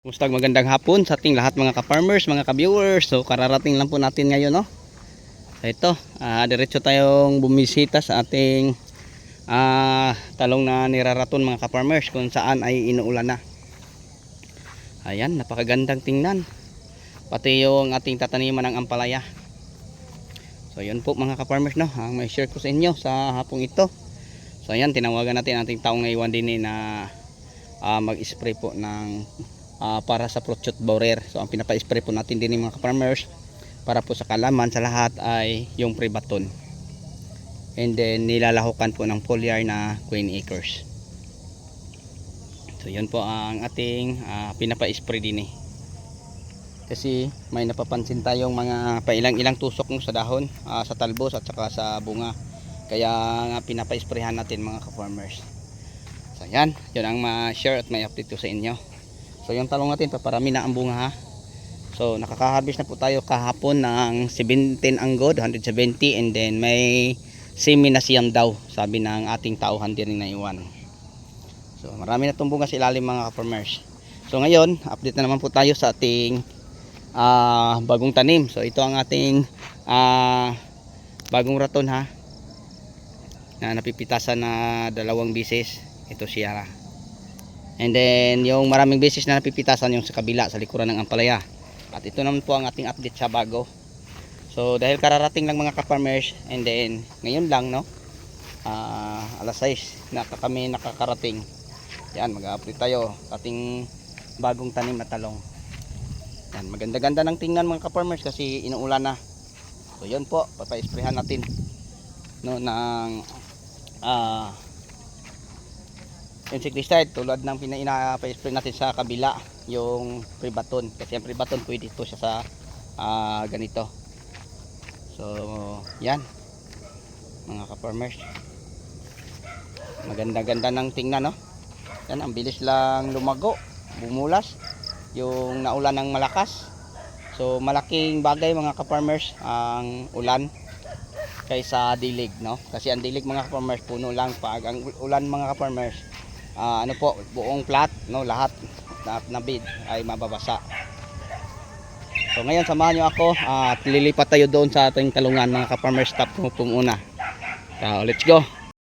Kumusta, magandang hapon sa ating lahat mga ka-farmers, mga ka-viewers. So kararating lang po natin ngayon, no. So ito, diretso tayong bumisita sa ating talong na niraraton mga ka-farmers, kung saan ay inuulan na. Ayan, napakagandang tingnan. Pati yung ating tataniman ng ampalaya. So yun po mga ka-farmers, no, ang may share ko sa inyo sa hapong ito. So ayan, tinawagan natin ating taong ngayon din na mag-spray po ng para sa fruit borer. So ang pinapa-spray po natin din mga ka-farmers para po sa kalaman sa lahat ay yung Prebaton, and then nilalahukan po ng foliar na Queen Acres. So yun po ang ating pinapa-spray din kasi may napapansin tayong mga pailang-ilang tusok sa dahon, sa talbos at saka sa bunga, kaya nga pinapa-sprayhan natin mga ka-farmers. So yan, yun ang ma-share at may update ko sa inyo. So yung talong natin, paparami na ang bunga, ha. So nakaka-harvest na po tayo kahapon ng 17 anggod, 170, and then may semi na siyam daw, sabi ng ating tauhan din na iwan. So marami na itong bunga sa ilalim mga ka-farmers. So ngayon, update na naman po tayo sa ating bagong tanim. So ito ang ating bagong raton, ha, na napipitasan na 2 bisis. Ito siya. And then yung maraming beses na napipitasan yung sa kabila, sa likuran ng ampalaya. At ito naman po ang ating update sa bago. So dahil kararating lang mga ka-farmers, and then ngayon lang, no, alas 6 na kami nakakarating. Yan, mag-update tayo ating bagong tanim na talong. Yan, maganda-ganda ng tingnan mga ka-farmers kasi inuulan na. So yun po, papa-sprayhan natin, no, ng insecticide tulad ng pinapa-spray natin sa kabila, yung Prebaton, kasi ang Prebaton pwede ito siya sa ganito. So yan mga ka-farmers, maganda-ganda ng tingnan, no. Yan, ang bilis lang lumago, bumulas yung naulan ng malakas. So malaking bagay mga ka-farmers ang ulan kaysa dilig, no, kasi ang dilig mga ka-farmers puno lang. Pag ang ulan mga ka-farmers, ano po, buong plat, no, lahat na bid ay mababasa. So ngayon samahan nyo ako at lilipat tayo doon sa ating talungan mga ka-farmers. Stop po muna. So let's go.